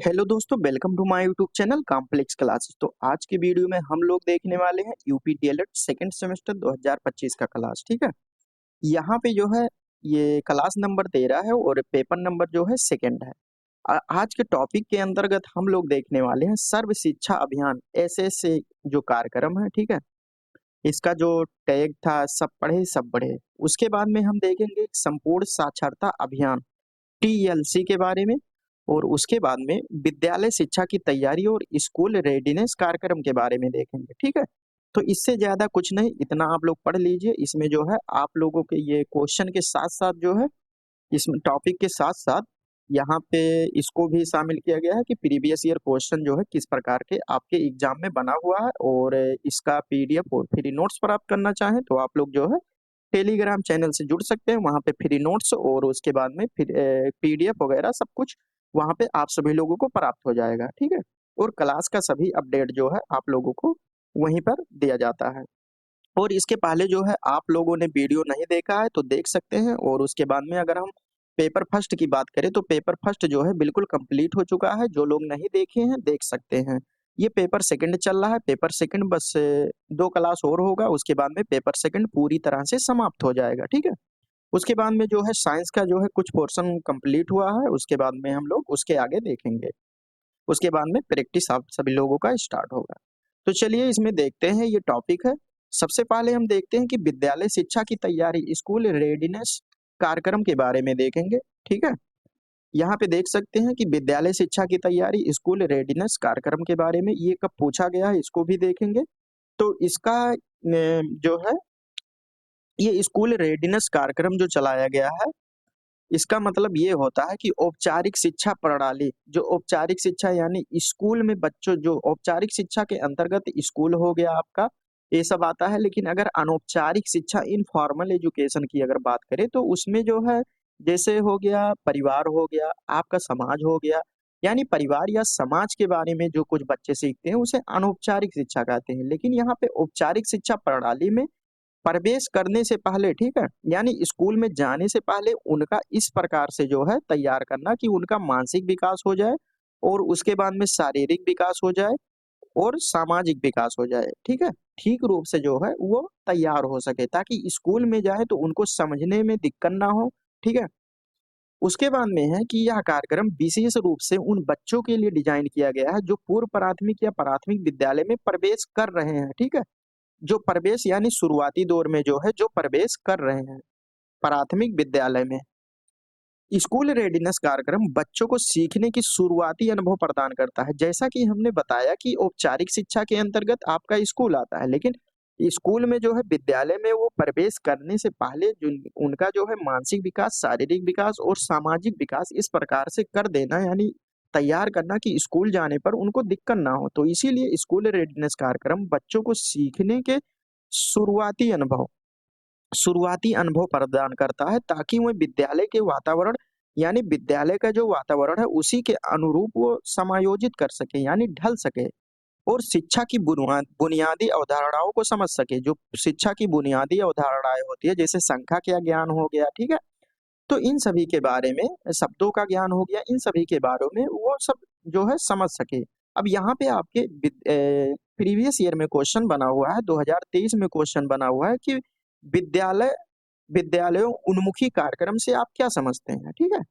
Hello दोस्तों, welcome to my YouTube channel complex classes. तो आज की वीडियो में हम लोग देखने वाले हैं यूपी डीएलएड सेकंड सेमेस्टर 2025 का क्लास। ठीक है, यहाँ पे जो है ये क्लास नंबर 13 है और पेपर नंबर जो है सेकंड है। आज के टॉपिक के अंतर्गत हम लोग देखने वाले हैं सर्व शिक्षा अभियान ऐसे जो कार्यक्रम है। ठीक है, इसका जो टैग था सब पढ़े सब बढ़े। उसके बाद में हम देखेंगे संपूर्ण साक्षरता अभियान टीएलसी के बारे में, और उसके बाद में विद्यालय शिक्षा की तैयारी और स्कूल रेडीनेस कार्यक्रम के बारे में देखेंगे। ठीक है, तो इससे ज्यादा कुछ नहीं, इतना आप लोग पढ़ लीजिए। इसमें जो है आप लोगों के ये क्वेश्चन के साथ साथ जो है इसमें टॉपिक के साथ साथ यहाँ पे इसको भी शामिल किया गया है कि प्रीवियस ईयर क्वेश्चन जो है किस प्रकार के आपके एग्जाम में बना हुआ है। और इसका पीडीएफ और फ्री नोट्स प्राप्त करना चाहें तो आप लोग जो है टेलीग्राम चैनल से जुड़ सकते हैं। वहाँ पे फ्री नोट्स और उसके बाद में फिर पीडीएफ वगैरह सब कुछ वहाँ पे आप सभी लोगों को प्राप्त हो जाएगा। ठीक है, और क्लास का सभी अपडेट जो है आप लोगों को वहीं पर दिया जाता है। और इसके पहले जो है आप लोगों ने वीडियो नहीं देखा है तो देख सकते हैं। और उसके बाद में अगर हम पेपर फर्स्ट की बात करें तो पेपर फर्स्ट जो है बिल्कुल कंप्लीट हो चुका है। जो लोग नहीं देखे हैं देख सकते हैं। ये पेपर सेकंड चल रहा है। पेपर सेकंड बस 2 क्लास और होगा, उसके बाद में पेपर सेकंड पूरी तरह से समाप्त हो जाएगा। ठीक है, उसके बाद में जो है साइंस का जो है कुछ पोर्शन कंप्लीट हुआ है, उसके बाद में हम लोग उसके आगे देखेंगे। उसके बाद में प्रैक्टिस आप सभी लोगों का स्टार्ट होगा। तो चलिए इसमें देखते हैं, ये टॉपिक है। सबसे पहले हम देखते हैं कि विद्यालय शिक्षा की तैयारी स्कूल रेडीनेस कार्यक्रम के बारे में देखेंगे। ठीक है, यहाँ पे देख सकते हैं कि विद्यालय शिक्षा की तैयारी स्कूल रेडीनेस कार्यक्रम के बारे में ये कब पूछा गया है, इसको भी देखेंगे। तो इसका जो है ये स्कूल रेडीनेस कार्यक्रम जो चलाया गया है, इसका मतलब ये होता है कि औपचारिक शिक्षा प्रणाली, जो औपचारिक शिक्षा यानी स्कूल में बच्चों जो औपचारिक शिक्षा के अंतर्गत स्कूल हो गया आपका, ये सब आता है। लेकिन अगर अनौपचारिक शिक्षा इनफॉर्मल एजुकेशन की अगर बात करें तो उसमें जो है जैसे हो गया परिवार, हो गया आपका समाज, हो गया यानी परिवार या समाज के बारे में जो कुछ बच्चे सीखते हैं उसे अनौपचारिक शिक्षा कहते हैं। लेकिन यहाँ पे औपचारिक शिक्षा प्रणाली में प्रवेश करने से पहले, ठीक है, यानी स्कूल में जाने से पहले उनका इस प्रकार से जो है तैयार करना कि उनका मानसिक विकास हो जाए और उसके बाद में शारीरिक विकास हो जाए और सामाजिक विकास हो जाए। ठीक है, ठीक रूप से जो है वो तैयार हो सके ताकि स्कूल में जाए तो उनको समझने में दिक्कत ना हो। ठीक है, उसके बाद में है कि यह कार्यक्रम विशेष रूप से उन बच्चों के लिए डिजाइन किया गया है जो पूर्व प्राथमिक या प्राथमिक विद्यालय में प्रवेश कर रहे हैं। ठीक है, जो प्रवेश यानी शुरुआती दौर में जो है जो प्रवेश कर रहे हैं प्राथमिक विद्यालय में। स्कूल रेडीनेस कार्यक्रम बच्चों को सीखने की शुरुआती अनुभव प्रदान करता है। जैसा कि हमने बताया कि औपचारिक शिक्षा के अंतर्गत आपका स्कूल आता है, लेकिन स्कूल में जो है विद्यालय में वो प्रवेश करने से पहले जो उनका जो है मानसिक विकास, शारीरिक विकास और सामाजिक विकास इस प्रकार से कर देना, यानी तैयार करना कि स्कूल जाने पर उनको दिक्कत ना हो। तो इसीलिए स्कूल रेडीनेस कार्यक्रम बच्चों को सीखने के शुरुआती अनुभव शुरुआती अनुभव प्रदान करता है ताकि वो विद्यालय के वातावरण यानी विद्यालय का जो वातावरण है उसी के अनुरूप वो समायोजित कर सके यानी ढल सके और शिक्षा की बुनियादी अवधारणाओं को समझ सके। जो शिक्षा की बुनियादी अवधारणाएं होती है जैसे संख्या का ज्ञान हो गया, ठीक है, तो इन सभी के बारे में, शब्दों का ज्ञान हो गया, इन सभी के बारे में वो सब जो है समझ सके। अब यहाँ पे आपके प्रीवियस ईयर में क्वेश्चन बना हुआ है, 2023 में क्वेश्चन बना हुआ है कि विद्यालय विद्यालयों उन्मुखी कार्यक्रम से आप क्या समझते हैं। ठीक है,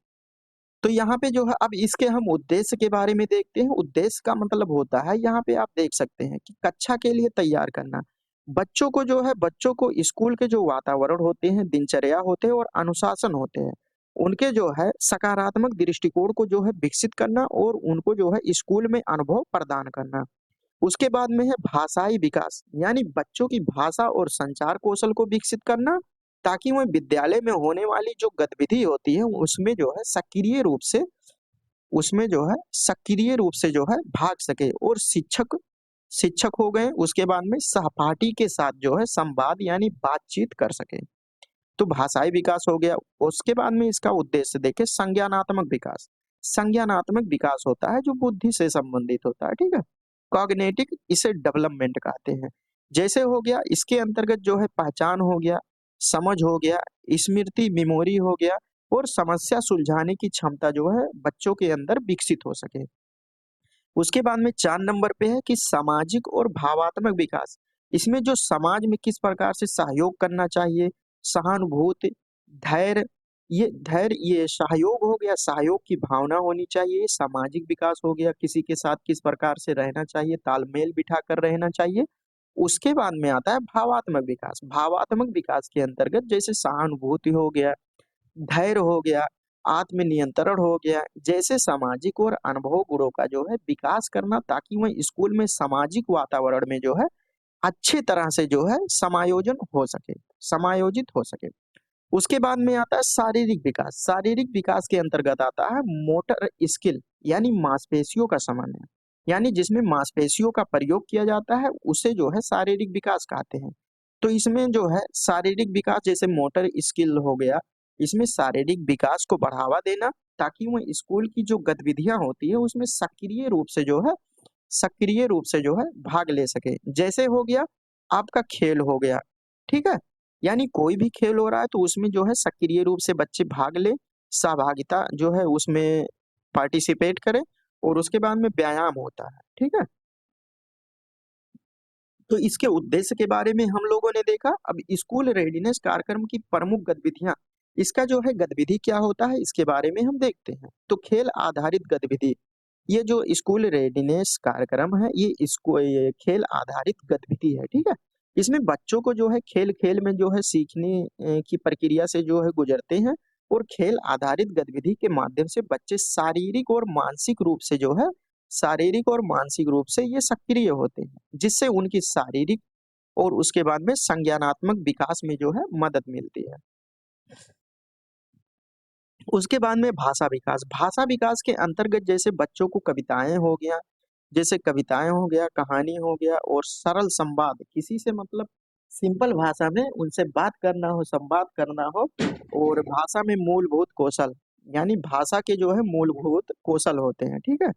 तो यहाँ पे जो है अब इसके हम उद्देश्य के बारे में देखते हैं। उद्देश्य का मतलब होता है, यहाँ पे आप देख सकते हैं कि कक्षा के लिए तैयार करना। बच्चों को जो है बच्चों को स्कूल के जो वातावरण होते हैं, दिनचर्या होते हैं और अनुशासन होते हैं, उनके जो है सकारात्मक दृष्टिकोण को जो है विकसित करना और उनको जो है स्कूल में अनुभव प्रदान करना। उसके बाद में है भाषाई विकास, यानी बच्चों की भाषा और संचार कौशल को विकसित करना ताकि वह विद्यालय में होने वाली जो गतिविधि होती है उसमें जो है सक्रिय रूप से जो है भाग सके और शिक्षक शिक्षक हो गए, उसके बाद में सहपाठी के साथ जो है संवाद यानी बातचीत कर सके। तो भाषाई विकास हो गया। उसके बाद में इसका उद्देश्य देखें, संज्ञानात्मक विकास। संज्ञानात्मक विकास होता है जो बुद्धि से संबंधित होता है। ठीक है, कॉग्निटिव इसे डेवलपमेंट कहते हैं। जैसे हो गया इसके अंतर्गत जो है पहचान हो गया, समझ हो गया, स्मृति मेमोरी हो गया और समस्या सुलझाने की क्षमता जो है बच्चों के अंदर विकसित हो सके। उसके बाद में 4 नंबर पे है कि सामाजिक और भावात्मक विकास। इसमें जो समाज में किस प्रकार से सहयोग करना चाहिए, सहानुभूति, धैर्य, ये सहयोग हो गया, सहयोग की भावना होनी चाहिए, सामाजिक विकास हो गया, किसी के साथ किस प्रकार से रहना चाहिए, तालमेल बिठाकर रहना चाहिए। उसके बाद में आता है भावात्मक विकास। भावात्मक विकास के अंतर्गत जैसे सहानुभूति हो गया, धैर्य हो गया, आत्मनियंत्रण हो गया, जैसे सामाजिक और अनुभव गुणों का जो है विकास करना, ताकि वह स्कूल में सामाजिक वातावरण में जो है अच्छी तरह से जो है समायोजन हो सके, समायोजित हो सके। उसके बाद में आता है शारीरिक विकास। शारीरिक विकास के अंतर्गत आता है मोटर स्किल, यानी मांसपेशियों का समन्वय, यानी जिसमें मांसपेशियों का प्रयोग किया जाता है उसे जो है शारीरिक विकास कहते हैं। तो इसमें जो है शारीरिक विकास जैसे मोटर स्किल हो गया, इसमें शारीरिक विकास को बढ़ावा देना, ताकि वह स्कूल की जो गतिविधियां होती है उसमें सक्रिय रूप से जो है भाग ले सके। जैसे हो गया आपका खेल हो गया, ठीक है? यानी कोई भी खेल हो रहा है तो उसमें जो है सक्रिय रूप से बच्चे भाग लें, सहभागिता जो है उसमें पार्टिसिपेट करें, और उसके बाद में व्यायाम होता है, ठीक है? तो इसके उद्देश्य के बारे में हम लोगों ने देखा। अब स्कूल रेडीनेस कार्यक्रम की प्रमुख गतिविधियां, इसका जो है गतिविधि क्या होता है इसके बारे में हम देखते हैं। तो खेल आधारित गतिविधि, ये जो स्कूल रेडीनेस कार्यक्रम है ये खेल आधारित गतिविधि है, ठीक है? इसमें बच्चों को जो है खेल-खेल में जो है सीखने की प्रक्रिया से जो है गुजरते हैं, और खेल आधारित गतिविधि के माध्यम से बच्चे शारीरिक और मानसिक रूप से ये सक्रिय होते हैं, जिससे उनकी शारीरिक और उसके बाद में संज्ञानात्मक विकास में जो है मदद मिलती है। उसके बाद में भाषा विकास। भाषा विकास के अंतर्गत जैसे बच्चों को कविताएँ हो गया, कहानी हो गया, और सरल संवाद, किसी से मतलब सिंपल भाषा में उनसे बात करना हो, संवाद करना हो, और भाषा में मूलभूत कौशल, यानी भाषा के जो है मूलभूत कौशल होते हैं, ठीक है?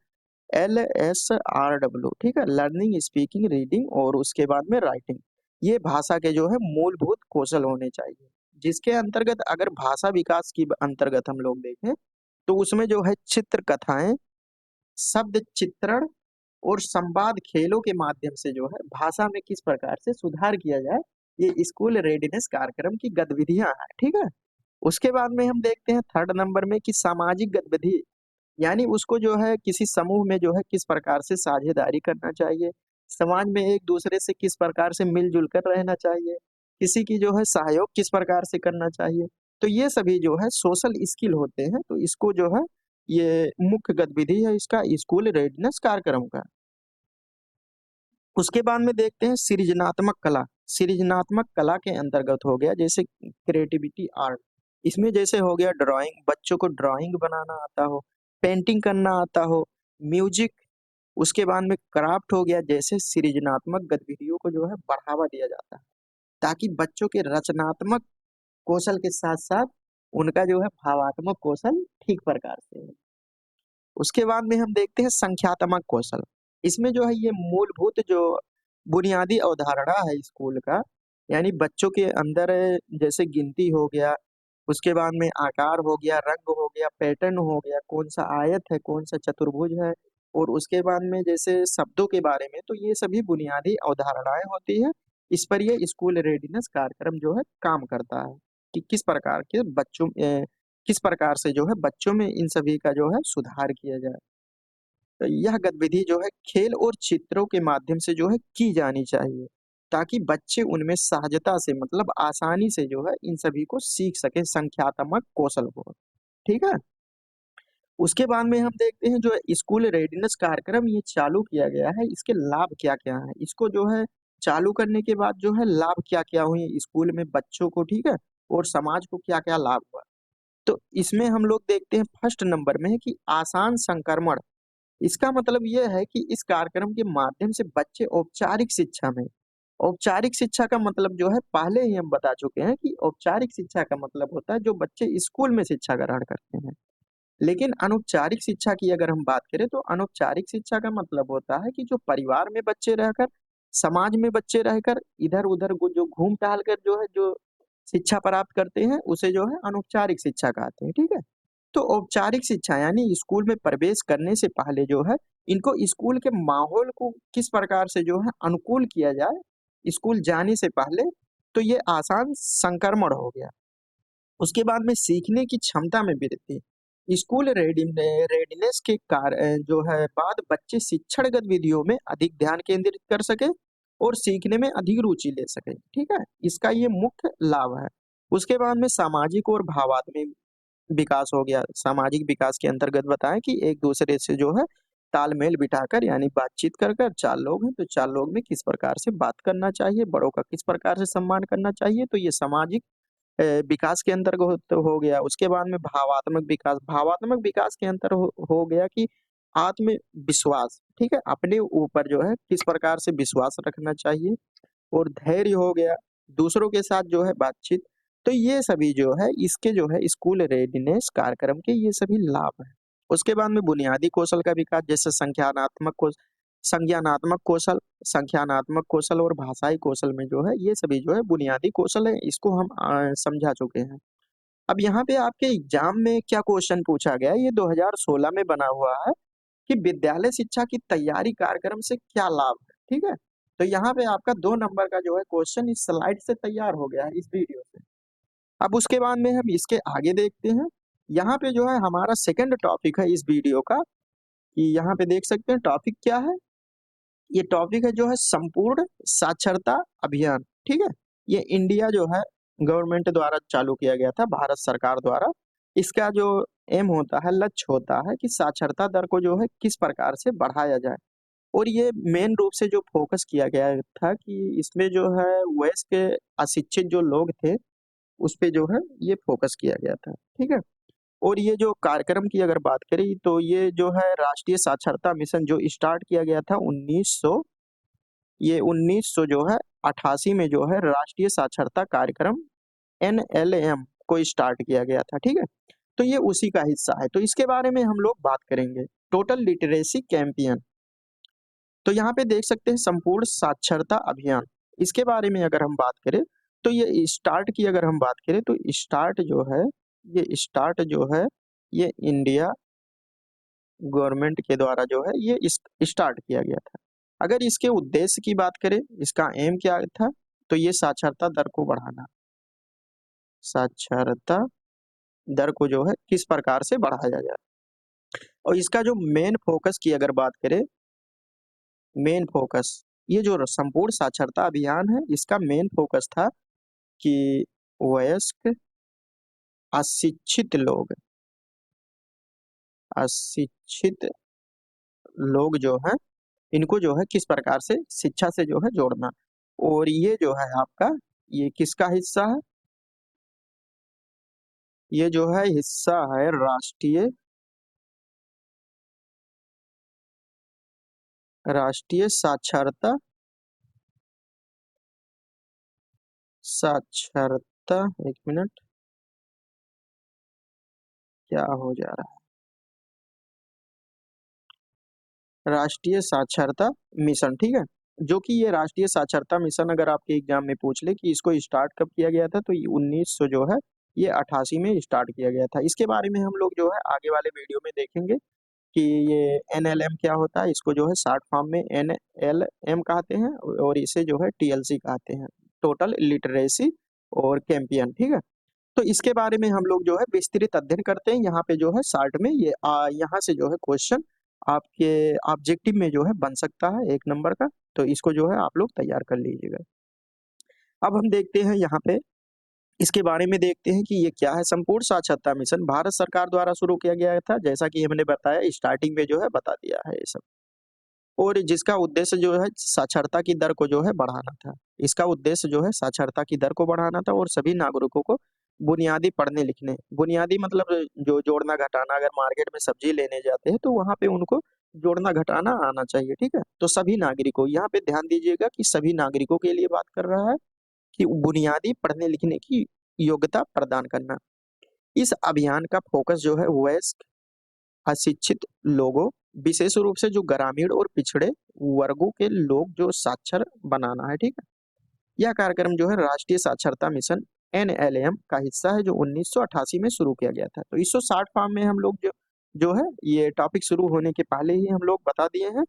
LSRW, ठीक है? लर्निंग, स्पीकिंग, रीडिंग, और उसके बाद में राइटिंग। ये भाषा के जो है मूलभूत कौशल होने चाहिए। जिसके अंतर्गत अगर भाषा विकास की अंतर्गत हम लोग देखें, तो उसमें जो है चित्र कथाएँ, शब्द चित्रण और संवाद खेलों के माध्यम से जो है भाषा में किस प्रकार से सुधार किया जाए, ये स्कूल रेडीनेस कार्यक्रम की गतिविधियाँ हैं, ठीक है? उसके बाद में हम देखते हैं 3rd नंबर में कि सामाजिक गतिविधि, यानी उसको जो है किसी समूह में जो है किस प्रकार से साझेदारी करना चाहिए, समाज में एक-दूसरे से किस प्रकार से मिल-जुल कर रहना चाहिए, किसी की जो है सहयोग किस प्रकार से करना चाहिए। तो ये सभी जो है सोशल स्किल होते हैं, तो इसको जो है ये मुख्य गतिविधि है इसका स्कूल रेडीनेस कार्यक्रम का। उसके बाद में देखते हैं सृजनात्मक कला। सृजनात्मक कला के अंतर्गत हो गया जैसे क्रिएटिविटी आर्ट। इसमें जैसे हो गया ड्राइंग, बच्चों को ड्राइंग बनाना आता हो, पेंटिंग करना आता हो, म्यूजिक, उसके बाद में क्राफ्ट हो गया, जैसे सृजनात्मक गतिविधियों को जो है बढ़ावा दिया जाता है, ताकि बच्चों के रचनात्मक कौशल के साथ-साथ उनका जो है भावात्मक कौशल ठीक प्रकार से हो। उसके बाद में हम देखते हैं संख्यात्मक कौशल। इसमें जो है ये मूलभूत जो बुनियादी अवधारणा है स्कूल का, यानी बच्चों के अंदर जैसे गिनती हो गया, उसके बाद में आकार हो गया, रंग हो गया, पैटर्न हो गया, कौन-सा आयत है, कौन-सा चतुर्भुज है, और उसके बाद में जैसे शब्दों के बारे में, तो ये सभी बुनियादी अवधारणाएँ होती हैं। इस पर ये स्कूल रेडीनेस कार्यक्रम जो है काम करता है, कि किस प्रकार से जो है बच्चों में इन सभी का जो है सुधार किया जाए। तो यह गतिविधि जो है खेल और चित्रों के माध्यम से जो है की जानी चाहिए, ताकि बच्चे उनमें सहजता से मतलब आसानी से जो है इन सभी को सीख सकें, संख्यात्मक कौशल को, ठीक है? उसके बाद में हम देखते हैं जो स्कूल रेडीनेस कार्यक्रम ये चालू किया गया है, इसके लाभ क्या-क्या हैं? इसको जो है चालू करने के बाद जो है लाभ क्या-क्या हुए स्कूल में बच्चों को, ठीक है? और समाज को क्या-क्या लाभ हुआ? तो इसमें हम लोग देखते हैं फर्स्ट नंबर में है कि आसान संक्रमण। इसका मतलब ये है कि इस कार्यक्रम के माध्यम से बच्चे औपचारिक शिक्षा का मतलब जो है पहले ही हम बता चुके हैं कि औपचारिक शिक्षा का मतलब होता है जो बच्चे स्कूल में शिक्षा ग्रहण करते हैं। लेकिन अनौपचारिक शिक्षा की अगर हम बात करें तो अनौपचारिक शिक्षा का मतलब होता है कि जो परिवार में बच्चे रहकर, समाज में बच्चे रहकर, इधर-उधर जो घूम-टहल कर जो शिक्षा प्राप्त करते हैं, उसे जो है अनौपचारिक शिक्षा कहते हैं, ठीक है? तो औपचारिक शिक्षा यानी स्कूल में प्रवेश करने से पहले जो है इनको स्कूल के माहौल को किस प्रकार से जो है अनुकूल किया जाए स्कूल जाने से पहले, तो ये आसान संक्रमण हो गया। उसके बाद में सीखने की क्षमता में वृद्धि, स्कूल रेडीनेस के कार्य जो है बाद बच्चे शिक्षण गतिविधियों में अधिक ध्यान केंद्रित कर सके और सीखने में अधिक रुचि ले सके, ठीक है, इसका ये मुख्य लाभ है। उसके बाद में सामाजिक और भावात्मक विकास हो गया। सामाजिक विकास के अंतर्गत बताएं कि एक दूसरे से जो है तालमेल बिठाकर यानी बातचीत कर कर, चार लोग हैं तो चार लोग में किस प्रकार से बात करना चाहिए, बड़ों का किस प्रकार से सम्मान करना चाहिए, तो ये सामाजिक विकास के अंतर्गत तो हो गया। उसके बाद में भावात्मक विकास के अंतर हो गया कि आत्मविश्वास, ठीक है, अपने ऊपर जो है किस प्रकार से विश्वास रखना चाहिए, और धैर्य हो गया, दूसरों के साथ जो है बातचीत। तो ये सभी जो है इसके जो है स्कूल रेडीनेस कार्यक्रम के ये सभी लाभ हैं। उसके बाद में बुनियादी कौशल का विकास, जैसे संज्ञानात्मक कौशल और भाषाई कौशल में जो है ये सभी जो है बुनियादी कौशल है, इसको हम समझा चुके हैं। अब यहाँ पे आपके एग्जाम में क्या क्वेश्चन पूछा गया है, ये 2016 में बना हुआ है कि विद्यालय शिक्षा की तैयारी कार्यक्रम से क्या लाभ है, ठीक है। तो यहाँ पे आपका 2 नंबर का जो है क्वेश्चन इस स्लाइड से तैयार हो गया है, इस वीडियो से। अब उसके बाद में हम इसके आगे देखते हैं। यहाँ पे जो है हमारा सेकंड टॉपिक है इस वीडियो का, कि यहाँ पे देख सकते हैं टॉपिक क्या है। ये टॉपिक है जो है संपूर्ण साक्षरता अभियान, ठीक है। ये इंडिया जो है गवर्नमेंट द्वारा चालू किया गया था, भारत सरकार द्वारा। इसका जो एम होता है, लक्ष्य होता है कि साक्षरता दर को जो है किस प्रकार से बढ़ाया जाए। और ये मेन रूप से जो फोकस किया गया था कि इसमें जो है वयस्क के अशिक्षित जो लोग थे उस पे जो है ये फोकस किया गया था, ठीक है। और ये जो कार्यक्रम की अगर बात करें तो ये जो है राष्ट्रीय साक्षरता मिशन जो स्टार्ट किया गया था 1900 जो है 88 में जो है राष्ट्रीय साक्षरता कार्यक्रम NLM को स्टार्ट किया गया था, ठीक है। तो ये उसी का हिस्सा है, तो इसके बारे में हम लोग बात करेंगे। टोटल लिटरेसी कैंपेन, तो यहाँ पे देख सकते हैं संपूर्ण साक्षरता अभियान, इसके बारे में अगर हम बात करें तो ये स्टार्ट की अगर हम बात करें तो स्टार्ट जो है ये इंडिया गवर्नमेंट के द्वारा जो है ये स्टार्ट किया गया था। अगर इसके उद्देश्य की बात करें, इसका एम क्या था, तो ये साक्षरता दर को बढ़ाना, साक्षरता दर को जो है किस प्रकार से बढ़ाया जाए। और इसका जो मेन फोकस की अगर बात करें, मेन फोकस ये जो संपूर्ण साक्षरता अभियान है इसका मेन फोकस था कि वयस्क अशिक्षित लोग जो है इनको जो है किस प्रकार से शिक्षा से जो है जोड़ना। और ये जो है आपका ये किसका हिस्सा है, ये जो है हिस्सा है राष्ट्रीय साक्षरता, एक मिनट क्या हो जा रहा है, राष्ट्रीय साक्षरता मिशन, ठीक है। जो कि ये राष्ट्रीय साक्षरता मिशन अगर आपके एग्जाम में पूछ ले कि इसको स्टार्ट कब किया गया था, तो ये 1900 जो है ये 88 में स्टार्ट किया गया था। इसके बारे में हम लोग जो है आगे वाले वीडियो में देखेंगे कि ये NLM क्या होता है, इसको जो है शॉर्ट फॉर्म में NLM कहते हैं और इसे जो है TLC कहते हैं, टोटल लिटरेसी और कैंपियन, ठीक है। तो इसके बारे में हम लोग जो है विस्तृत अध्ययन करते हैं। यहाँ पे जो है शॉर्ट में ये यहाँ से जो है क्वेश्चन आपके ऑब्जेक्टिव में जो है बन सकता है 1 नंबर का, तो इसको जो है आप लोग तैयार कर लीजिएगा। अब हम देखते हैं यहाँ पे इसके बारे में देखते हैं कि ये क्या है। संपूर्ण साक्षरता मिशन भारत सरकार द्वारा शुरू किया गया था, जैसा कि हमने बताया स्टार्टिंग में जो है बता दिया है ये सब। और जिसका उद्देश्य जो है साक्षरता की दर को जो है बढ़ाना था। इसका उद्देश्य जो है साक्षरता की दर को बढ़ाना था और सभी नागरिकों को बुनियादी पढ़ने लिखने, बुनियादी मतलब जो जोड़ना घटाना, अगर मार्केट में सब्जी लेने जाते हैं तो वहां पे उनको जोड़ना घटाना आना चाहिए, ठीक है। तो सभी नागरिकों, यहाँ पे ध्यान दीजिएगा कि सभी नागरिकों के लिए बात कर रहा है कि बुनियादी पढ़ने लिखने की योग्यता प्रदान करना। इस अभियान का फोकस जो है वयस्क अशिक्षित लोगों, विशेष रूप से जो ग्रामीण और पिछड़े वर्गों के लोग जो साक्षर बनाना है, ठीक है। यह कार्यक्रम जो है राष्ट्रीय साक्षरता मिशन NLM का हिस्सा है जो 1988 में शुरू किया गया था। तो इसको शॉर्ट फॉर्म में हम लोग जो जो है ये टॉपिक शुरू होने के पहले ही हम लोग बता दिए हैं।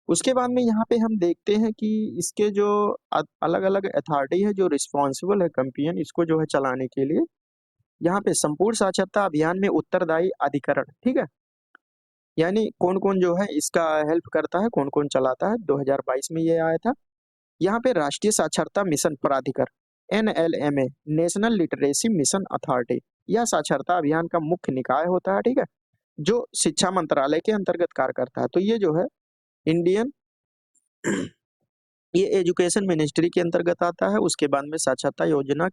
उसके बाद में यहाँ पे हम देखते हैं कि इसके जो अलग-अलग अथॉरिटी है जो रिस्पॉन्सिबल है कंपेन इसको जो है चलाने के लिए, यहाँ पे संपूर्ण साक्षरता अभियान में उत्तरदायी अधिकरण, ठीक है? यानी कौन-कौन जो है इसका हेल्प करता है, कौन-कौन चलाता है, 2022 में ये आया था। यहाँ पे राष्ट्रीय साक्षरता मिशन प्राधिकरण एनएलएमए नेशनल लिटरेसी मिशन अथॉरिटी यह साक्षरता अभियान का मुख्य निकाय होता है, ठीक है? जो शिक्षा मंत्रालय के अंतर्गत कार्य करता है। तो ये जो है इंडियन ये एजुकेशन मिनिस्ट्री के अंतर्गत आता है। उसके बाद में साक्षरता योजना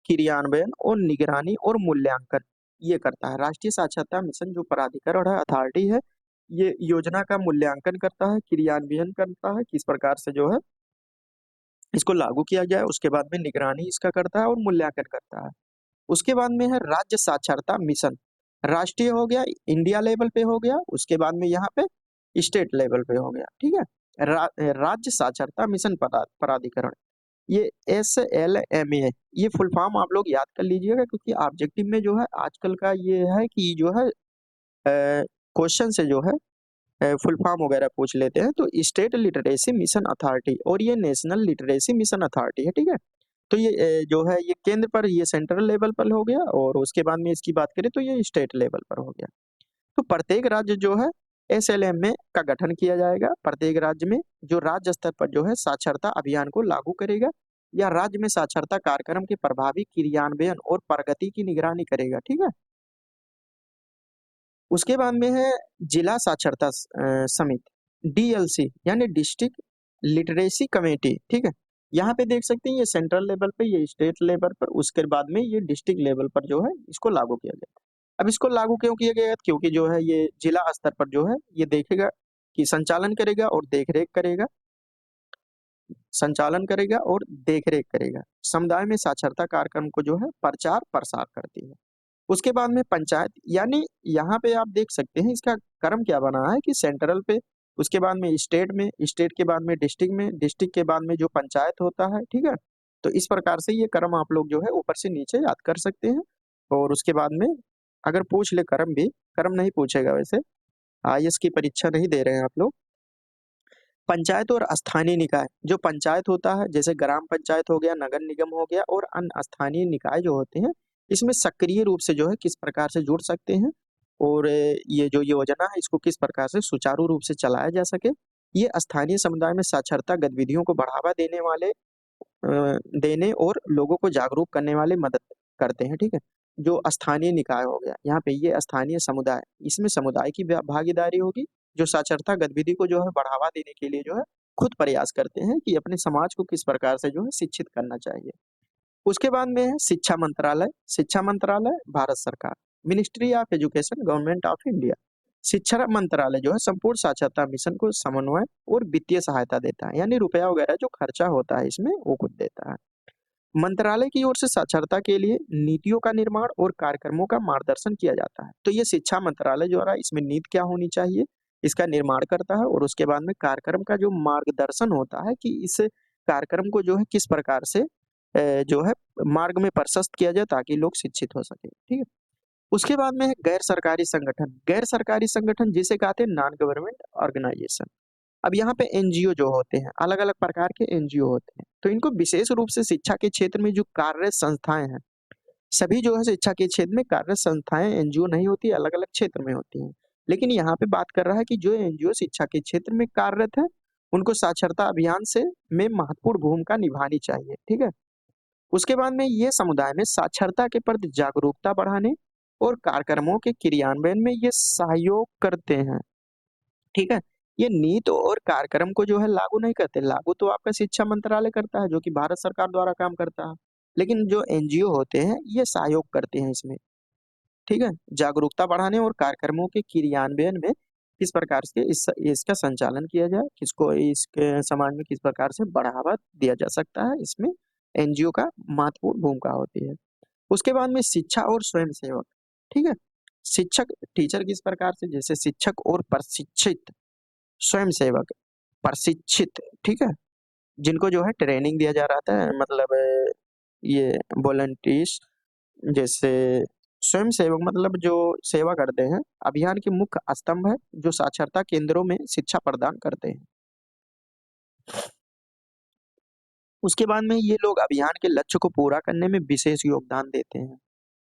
क्रियान्वयन और निगरानी और मूल्यांकन ये करता है। राष्ट्रीय साक्षरता मिशन जो प्राधिकरण है, अथॉरिटी है, ये योजना का मूल्यांकन करता है, क्रियान्वयन करता है, किस प्रकार से जो है इसको लागू किया जाए। उसके बाद में निगरानी इसका करता है और मूल्यांकन करता है। उसके बाद में है राज्य साक्षरता मिशन, राष्ट्रीय हो गया, इंडिया लेवल पे हो गया, उसके बाद में यहाँ पे स्टेट लेवल पे हो गया, ठीक है? राज्य साक्षरता मिशन प्राधिकरण ये SLMA ये फुल फॉर्म आप लोग याद कर लीजिएगा, क्योंकि ऑब्जेक्टिव में जो है आजकल का ये है कि जो है क्वेश्चन से जो है फुल फॉर्म वगैरह पूछ लेते हैं। तो स्टेट लिटरेसी मिशन अथॉरिटी और ये नेशनल लिटरेसी मिशन अथॉरिटी है, ठीक है? तो ये जो है ये केंद्र पर, ये सेंट्रल लेवल पर हो गया, और उसके बाद में इसकी बात करें तो ये स्टेट लेवल पर हो गया। तो प्रत्येक राज्य जो है SLMA का गठन किया जाएगा। प्रत्येक राज्य में जो राज्य स्तर पर जो है साक्षरता अभियान को लागू करेगा, या राज्य में साक्षरता कार्यक्रम के प्रभावी क्रियान्वयन और प्रगति की निगरानी करेगा, ठीक है? उसके बाद में है जिला साक्षरता समिति DLC यानी डिस्ट्रिक्ट लिटरेसी कमेटी, ठीक है? यहाँ पे देख सकते हैं ये सेंट्रल लेवल पे, ये स्टेट लेवल पर, उसके बाद में ये डिस्ट्रिक्ट लेवल पर जो है इसको लागू किया गया। अब इसको लागू क्यों किया गया? क्योंकि जो है ये जिला स्तर पर जो है ये देखेगा कि संचालन करेगा और देखरेख करेगा, संचालन करेगा और देखरेख करेगा। समुदाय में साक्षरता कार्यक्रम को जो है प्रचार प्रसार करती है। उसके बाद में पंचायत, यानी यहाँ पे आप देख सकते हैं इसका क्रम क्या बना है कि सेंट्रल पे, उसके बाद में स्टेट में, स्टेट के बाद में डिस्ट्रिक्ट में, डिस्ट्रिक्ट के बाद में जो पंचायत होता है, ठीक है? तो इस प्रकार से ये क्रम आप लोग जो है ऊपर से नीचे याद कर सकते हैं। और उसके बाद में अगर पूछ ले क्रम भी, क्रम नहीं पूछेगा वैसे, IAS की परीक्षा नहीं दे रहे हैं आप लोग। पंचायत और स्थानीय निकाय, जो पंचायत होता है जैसे ग्राम पंचायत हो गया, नगर निगम हो गया, और अन्य स्थानीय निकाय जो होते हैं, इसमें सक्रिय रूप से जो है किस प्रकार से जुड़ सकते हैं, और ये जो योजना है इसको किस प्रकार से सुचारू रूप से चलाया जा सके। ये स्थानीय समुदाय में साक्षरता गतिविधियों को बढ़ावा देने और लोगों को जागरूक करने वाले मदद करते हैं, ठीक है? जो स्थानीय निकाय हो गया, यहाँ पे ये स्थानीय समुदाय, इसमें समुदाय की भागीदारी होगी, जो साक्षरता गतिविधि को जो है बढ़ावा देने के लिए जो है खुद प्रयास करते हैं कि अपने समाज को किस प्रकार से जो है शिक्षित करना चाहिए। उसके बाद में है शिक्षा मंत्रालय भारत सरकार, ministry of education government of India. शिक्षा मंत्रालय जो है संपूर्ण साक्षरता मिशन को समन्वय और वित्तीय सहायता देता है, यानी रुपया वगैरह जो खर्चा होता है इसमें वो खुद देता है। मंत्रालय की ओर से साक्षरता के लिए नीतियों का निर्माण और कार्यक्रमों का मार्गदर्शन किया जाता है। तो ये शिक्षा मंत्रालय द्वारा इसमें नीति क्या होनी चाहिए इसका निर्माण करता है, और उसके बाद में कार्यक्रम का जो मार्गदर्शन होता है कि इस कार्यक्रम को जो है किस प्रकार से जो है मार्ग में प्रशस्त किया जाए ताकि लोग शिक्षित हो सके, ठीक है? उसके बाद में है गैर सरकारी संगठन जिसे कहते हैं नॉन गवर्नमेंट ऑर्गेनाइजेशन। अब यहाँ पे एनजीओ जो होते हैं, अलग-अलग प्रकार के एनजीओ होते हैं, तो इनको विशेष रूप से शिक्षा के क्षेत्र में जो कार्यरत संस्थाएं हैं, सभी जो है शिक्षा के क्षेत्र में कार्यरत संस्थाएं एनजीओ नहीं होती, अलग-अलग क्षेत्र में होती हैं। लेकिन यहाँ पे बात कर रहा है कि जो एनजीओ शिक्षा के क्षेत्र में कार्यरत है, उनको साक्षरता अभियान से में महत्वपूर्ण भूमिका निभानी चाहिए, ठीक है? उसके बाद में ये समुदाय में साक्षरता के प्रति जागरूकता बढ़ाने और कार्यक्रमों के क्रियान्वयन में ये सहयोग करते हैं, ठीक है? ये नीति और कार्यक्रम को जो है लागू नहीं करते, लागू तो आपका शिक्षा मंत्रालय करता है जो कि भारत सरकार द्वारा काम करता है। लेकिन जो एनजीओ होते हैं ये सहयोग करते हैं इसमें, ठीक है? जागरूकता बढ़ाने और कार्यक्रमों के क्रियान्वयन में किस प्रकार से इसका संचालन किया जाए, किसको इसके समाज में किस प्रकार से बढ़ावा दिया जा सकता है, इसमें एनजीओ का महत्वपूर्ण भूमिका होती है। उसके बाद में शिक्षा और स्वयंसेवक, ठीक है? शिक्षक टीचर किस प्रकार से, जैसे शिक्षक और प्रशिक्षित स्वयंसेवक, प्रशिक्षित, ठीक है? जिनको जो है ट्रेनिंग दिया जा रहा था, मतलब ये वॉलंटियर्स जैसे स्वयं सेवक मतलब जो सेवा करते हैं, अभियान के मुख्य स्तंभ है जो साक्षरता केंद्रों में शिक्षा प्रदान करते हैं। उसके बाद में ये लोग अभियान के लक्ष्य को पूरा करने में विशेष योगदान देते हैं।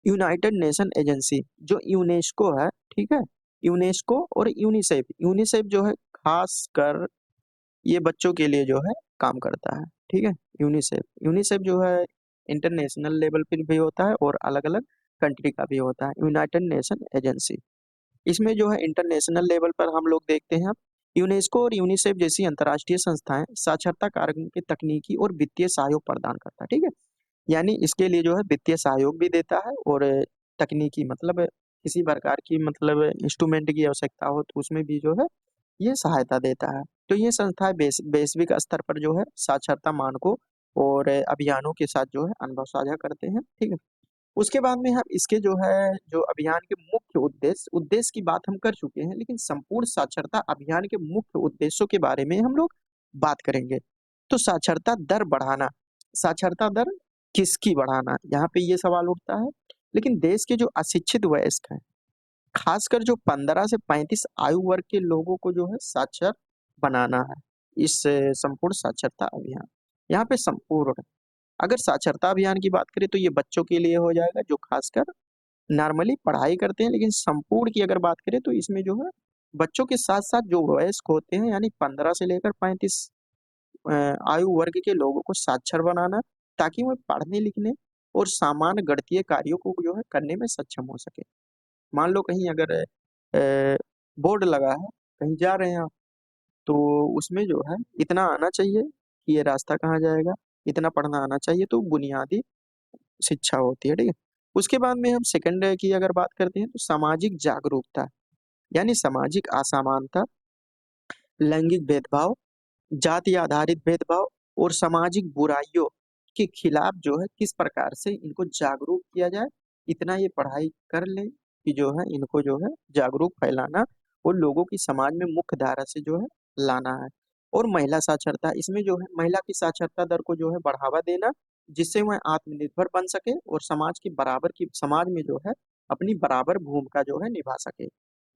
यूनाइटेड नेशन एजेंसी जो यूनेस्को है, ठीक है, यूनेस्को और यूनिसेफ, यूनिसेफ जो है खास कर ये बच्चों के लिए जो है काम करता है, ठीक है। यूनिसेफ यूनिसेफ जो है इंटरनेशनल लेवल पर भी होता है और अलग अलग कंट्री का भी होता है। यूनाइटेड नेशन एजेंसी, इसमें जो है इंटरनेशनल लेवल पर हम लोग देखते हैं, यूनेस्को और यूनिसेफ जैसी अंतर्राष्ट्रीय संस्थाएं साक्षरता कार्यक्रम के तकनीकी और वित्तीय सहयोग प्रदान करता है, ठीक है। यानी इसके लिए जो है वित्तीय सहयोग भी देता है और तकनीकी मतलब किसी प्रकार की मतलब इंस्ट्रूमेंट की आवश्यकता हो तो उसमें भी जो है ये सहायता देता है। तो ये संस्थाएं वैश्विक स्तर पर जो है साक्षरता मानकों और अभियानों के साथ जो है अनुभव साझा करते हैं, ठीक है। उसके बाद में हम इसके जो है जो अभियान के मुख्य उद्देश्य की बात हम कर चुके हैं, लेकिन संपूर्ण साक्षरता अभियान के मुख्य उद्देश्यों के बारे में हम लोग बात करेंगे। तो साक्षरता दर बढ़ाना, साक्षरता दर किसकी बढ़ाना, यहाँ पे ये सवाल उठता है। लेकिन देश के जो अशिक्षित वयस्क हैं, खासकर जो 15 से 35 आयु वर्ग के लोगों को जो है साक्षर बनाना है इस संपूर्ण साक्षरता अभियान। यहाँ पे संपूर्ण, अगर साक्षरता अभियान की बात करें तो ये बच्चों के लिए हो जाएगा जो खासकर नॉर्मली पढ़ाई करते हैं, लेकिन संपूर्ण की अगर बात करें तो इसमें जो है बच्चों के साथ साथ जो वयस्क होते हैं यानी 15 से लेकर 35 आयु वर्ग के लोगों को साक्षर बनाना, ताकि वो पढ़ने लिखने और सामान्य गणितीय कार्यों को जो है करने में सक्षम हो सके। मान लो कहीं अगर बोर्ड लगा है, कहीं जा रहे हैं आप, तो उसमें जो है इतना आना चाहिए कि ये रास्ता कहाँ जाएगा, इतना पढ़ना आना चाहिए, तो बुनियादी शिक्षा होती है, ठीक है। उसके बाद में हम सेकंड की अगर बात करते हैं तो सामाजिक जागरूकता, यानी सामाजिक असमानता, लैंगिक भेदभाव, जाति आधारित भेदभाव और सामाजिक बुराइयों के खिलाफ जो है किस प्रकार से इनको जागरूक किया जाए, इतना ये पढ़ाई कर ले कि जो है इनको जो है जागरूक फैलाना और लोगों की समाज में मुख्य धारा से जो है लाना है। और महिला साक्षरता, इसमें जो है महिला की साक्षरता दर को जो है बढ़ावा देना, जिससे वह आत्मनिर्भर बन सके और समाज में जो है अपनी बराबर भूमिका जो है निभा सके।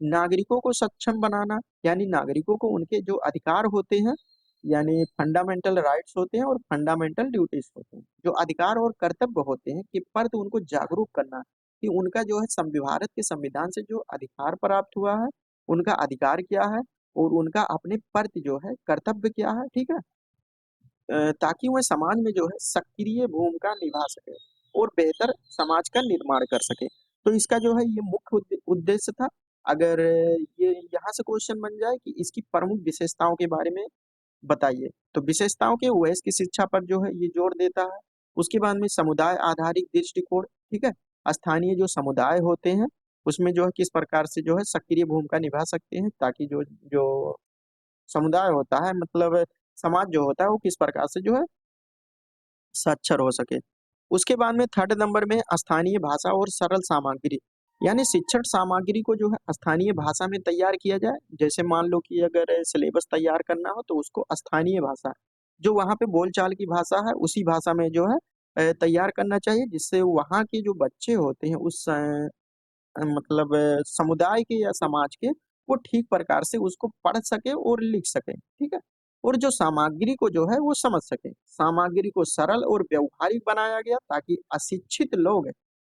नागरिकों को सक्षम बनाना, यानी नागरिकों को उनके जो अधिकार होते हैं, यानी फंडामेंटल राइट्स होते हैं और फंडामेंटल ड्यूटीज होते हैं, जो अधिकार और कर्तव्य होते हैं कि पर तो उनको जागरूक करना कि उनका जो है भारत के संविधान से जो अधिकार प्राप्त हुआ है, उनका अधिकार क्या है और उनका अपने प्रति जो है कर्तव्य क्या है, ठीक है। ताकि वह समाज में जो है सक्रिय भूमिका निभा सके और बेहतर समाज का निर्माण कर सके। तो इसका जो है ये मुख्य उद्देश्य था। अगर ये यहाँ से क्वेश्चन बन जाए कि इसकी प्रमुख विशेषताओं के बारे में बताइए, तो विशेषताओं के ओएस की शिक्षा पर जो है ये जोर देता है। उसके बाद में समुदाय आधारित दृष्टिकोण, ठीक है, स्थानीय जो समुदाय होते हैं उसमें जो है किस प्रकार से जो है सक्रिय भूमिका निभा सकते हैं, ताकि जो जो समुदाय होता है मतलब समाज जो होता है वो किस प्रकार से जो है साक्षर हो सके। उसके बाद में थर्ड नंबर में स्थानीय भाषा और सरल सामग्री, यानी शिक्षण सामग्री को जो है स्थानीय भाषा में तैयार किया जाए। जैसे मान लो कि अगर सिलेबस तैयार करना हो तो उसको स्थानीय भाषा, जो वहाँ पे बोलचाल की भाषा है उसी भाषा में जो है तैयार करना चाहिए, जिससे वहाँ के जो बच्चे होते हैं उस मतलब समुदाय के या समाज के, वो ठीक प्रकार से उसको पढ़ सके और लिख सके, ठीक है। और जो सामग्री को जो है वो समझ सके। सामग्री को सरल और व्यवहारिक बनाया गया ताकि अशिक्षित लोग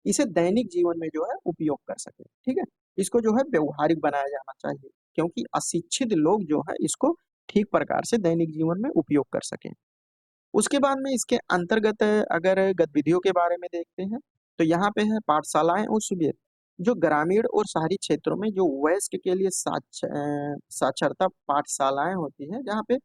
इसे दैनिक जीवन में जो है उपयोग कर सके, ठीक है। इसको जो है व्यवहारिक बनाया जाना चाहिए, क्योंकि अशिक्षित लोग जो है इसको ठीक प्रकार से दैनिक जीवन में उपयोग कर सके। उसके बाद में इसके अंतर्गत अगर गतिविधियों के बारे में देखते हैं तो यहाँ पे है पाठशालाएं और शिविर, जो ग्रामीण और शहरी क्षेत्रों में जो वयस्क के लिए साक्षरता पाठशालाएं होती हैं, जहाँ पे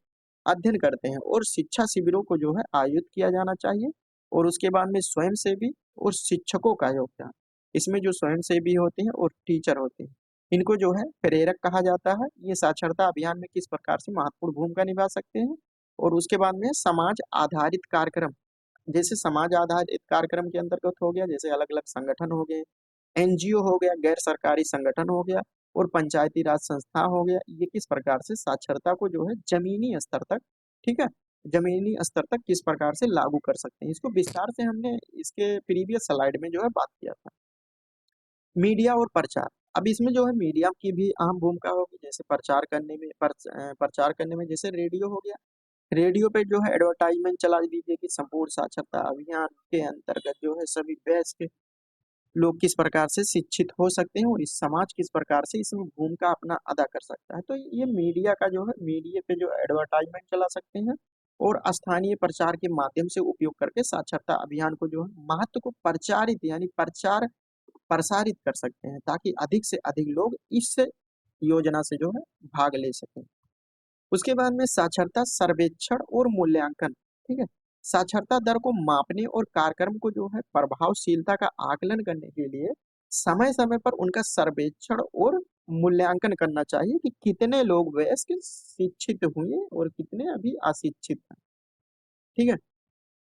अध्ययन करते हैं और शिक्षा शिविरों को जो है आयोजित किया जाना चाहिए। और उसके बाद में स्वयंसेवी और शिक्षकों का योगदान, इसमें जो स्वयंसेवी होते हैं और टीचर होते हैं इनको जो है प्रेरक कहा जाता है। ये साक्षरता अभियान में किस प्रकार से महत्वपूर्ण भूमिका निभा सकते हैं। और उसके बाद में समाज आधारित कार्यक्रम, जैसे समाज आधारित कार्यक्रम के अंतर्गत हो गया, जैसे अलग अलग संगठन हो गए, एनजीओ हो गया, गैर सरकारी संगठन हो गया और पंचायती राज संस्था हो गया, ये किस प्रकार से साक्षरता को जो है जमीनी स्तर तक, ठीक है, जमीनी स्तर तक किस प्रकार से लागू कर सकते हैं। इसको विस्तार से हमने इसके प्रीवियस स्लाइड में जो है बात किया था। मीडिया और प्रचार। अब इसमें जो है मीडिया की भी अहम भूमिका होगी, जैसे प्रचार करने में जैसे रेडियो हो गया। रेडियो पे जो है एडवर्टाइजमेंट चला दीजिए कि संपूर्ण साक्षरता अभियान के अंतर्गत जो है सभी वयस्क लोग किस प्रकार से शिक्षित हो सकते हैं और इस समाज किस प्रकार से इसमें भूमिका अपना अदा कर सकता है। तो ये मीडिया का जो है मीडिया पे जो एडवर्टाइजमेंट चला सकते हैं और स्थानीय प्रचार के माध्यम से उपयोग करके साक्षरता अभियान को जो है महत्व को प्रचारित यानी प्रचार प्रसारित कर सकते हैं, ताकि अधिक से अधिक लोग इस योजना से जो है भाग ले सकें। उसके बाद में साक्षरता सर्वेक्षण और मूल्यांकन। ठीक है, साक्षरता दर को मापने और कार्यक्रम को जो है प्रभावशीलता का आकलन करने के लिए समय समय पर उनका सर्वेक्षण और मूल्यांकन करना चाहिए कि कितने लोग वयस्क शिक्षित हुए और कितने अभी अशिक्षित हैं। ठीक है,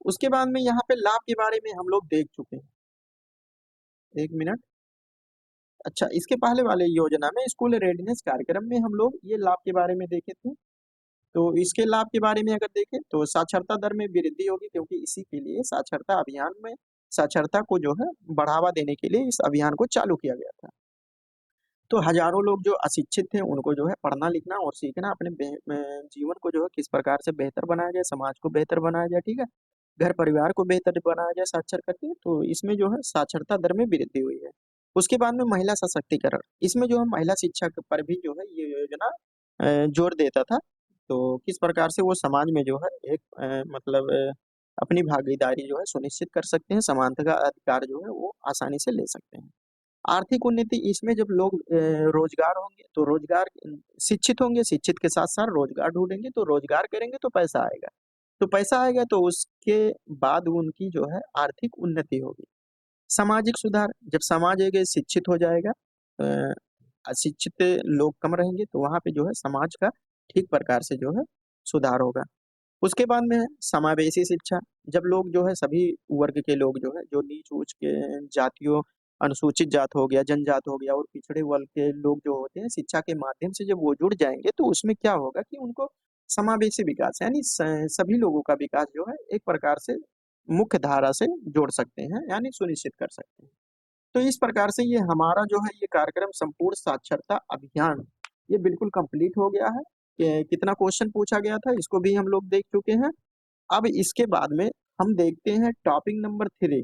उसके बाद में यहाँ पे लाभ के बारे में हम लोग देख चुके हैं। एक मिनट। अच्छा, इसके पहले वाले योजना में स्कूल रेडीनेस कार्यक्रम में हम लोग ये लाभ के बारे में देखे थे। तो इसके लाभ के बारे में अगर देखें तो साक्षरता दर में वृद्धि होगी, क्योंकि इसी के लिए साक्षरता अभियान में साक्षरता को जो है बढ़ावा देने के लिए इस अभियान को चालू किया गया था। तो हजारों लोग जो अशिक्षित थे उनको जो है पढ़ना लिखना और सीखना, अपने जीवन को जो है किस प्रकार से बेहतर बनाया जाए, समाज को बेहतर बनाया जाए। ठीक है, घर परिवार को बेहतर बनाया जाए साक्षर करके। तो इसमें जो है साक्षरता दर में वृद्धि हुई है। उसके बाद में महिला सशक्तिकरण, इसमें जो है महिला शिक्षा पर भी जो है ये योजना जोर देता था। तो किस प्रकार से वो समाज में जो है एक मतलब अपनी भागीदारी जो है सुनिश्चित कर सकते हैं, समानता का अधिकार जो है वो आसानी से ले सकते हैं। आर्थिक उन्नति, इसमें जब लोग रोजगार होंगे तो रोजगार शिक्षित होंगे, शिक्षित के साथ साथ रोजगार ढूंढेंगे, तो रोजगार करेंगे तो पैसा आएगा, तो पैसा आएगा तो उसके बाद उनकी जो है आर्थिक उन्नति होगी। सामाजिक सुधार, जब समाज एक शिक्षित हो जाएगा, अ, अशिक्षित लोग कम रहेंगे, तो वहां पे जो है समाज का ठीक प्रकार से जो है सुधार होगा। उसके बाद में है समावेशी शिक्षा। जब लोग जो है सभी वर्ग के लोग जो है, जो नीच ऊंच के जातियों, अनुसूचित जात हो गया, जनजात हो गया और पिछड़े वर्ग के लोग जो होते हैं, शिक्षा के माध्यम से जब वो जुड़ जाएंगे तो उसमें क्या होगा कि उनको समावेशी विकास यानी सभी लोगों का विकास जो है एक प्रकार से मुख्य धारा से जोड़ सकते हैं यानी सुनिश्चित कर सकते हैं। तो इस प्रकार से ये हमारा जो है ये कार्यक्रम संपूर्ण साक्षरता अभियान ये बिल्कुल कंप्लीट हो गया है। कितना क्वेश्चन पूछा गया था इसको भी हम लोग देख चुके हैं। अब इसके बाद में हम देखते हैं टॉपिक नंबर 3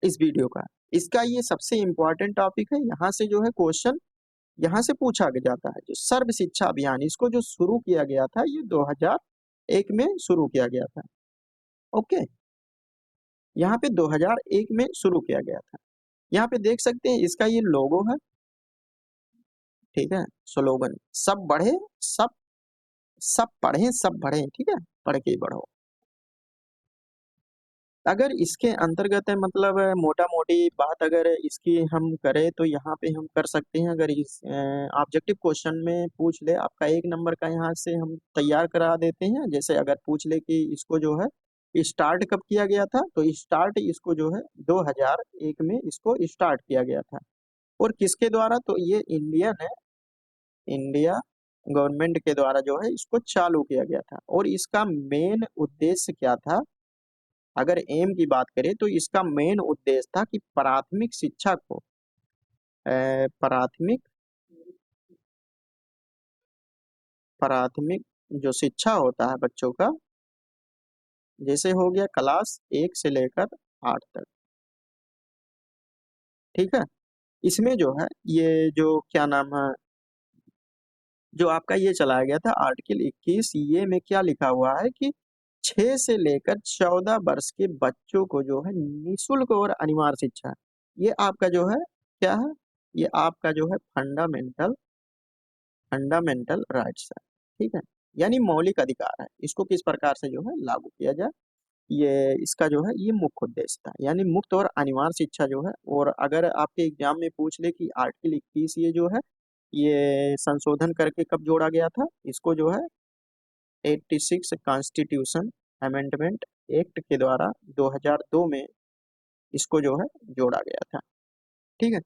इस वीडियो का। इसका ये सबसे इम्पोर्टेंट टॉपिक है, यहाँ से जो है क्वेश्चन यहाँ से पूछा जाता है। जो सर्व शिक्षा अभियान इसको जो शुरू किया गया था ये 2001 में शुरू किया गया था। ओके, यहाँ पे 2001 में शुरू किया गया था। यहाँ पे देख सकते हैं इसका ये लोगो है। ठीक है, स्लोगन सब बढ़े सब सब पढ़े सब बढ़े। ठीक है, पढ़ के बढ़ो। अगर इसके अंतर्गत है मतलब मोटा मोटी बात अगर इसकी हम करें तो यहाँ पे हम कर सकते हैं। अगर इस ऑब्जेक्टिव क्वेश्चन में पूछ ले आपका 1 नंबर का, यहाँ से हम तैयार करा देते हैं। जैसे अगर पूछ ले कि इसको जो है स्टार्ट कब किया गया था, तो स्टार्ट इसको जो है 2001 में इसको स्टार्ट किया गया था। और किसके द्वारा, तो ये इंडिया गवर्नमेंट के द्वारा जो है इसको चालू किया गया था। और इसका मेन उद्देश्य क्या था, अगर एम की बात करें तो इसका मेन उद्देश्य था कि प्राथमिक शिक्षा को प्राथमिक प्राथमिक जो शिक्षा होता है बच्चों का, जैसे हो गया क्लास 1 से लेकर 8 तक। ठीक है, इसमें जो है ये जो क्या नाम है, जो आपका ये चलाया गया था आर्टिकल 21, ये में क्या लिखा हुआ है कि 6 से लेकर 14 वर्ष के बच्चों को जो है निःशुल्क और अनिवार्य शिक्षा, ये आपका जो है क्या है, ये आपका जो है फंडामेंटल फंडामेंटल राइट्स है। ठीक है, यानी मौलिक अधिकार है। इसको किस प्रकार से जो है लागू किया जाए, ये इसका जो है ये मुख्य उद्देश्य था, यानी मुक्त और अनिवार्य शिक्षा जो है। और अगर आपके एग्जाम में पूछ ले कि आर्टिकल 21 ये जो है ये संशोधन करके कब जोड़ा गया था, इसको जो है 86 कॉन्स्टिट्यूशन अमेंडमेंट एक्ट के द्वारा 2002 में इसको जो है जोड़ा गया था। ठीक है,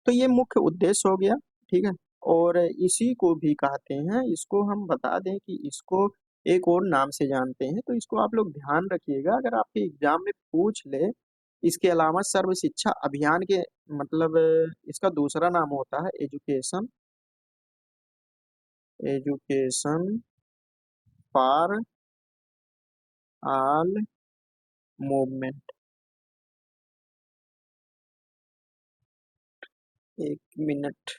तो ये मुख्य उद्देश्य हो गया। ठीक है, और इसी को भी कहते हैं, इसको हम बता दें कि इसको एक और नाम से जानते हैं, तो इसको आप लोग ध्यान रखिएगा। अगर आपके एग्जाम में पूछ ले इसके अलावा सर्व शिक्षा अभियान के मतलब इसका दूसरा नाम होता है education education for all movement. एक minute,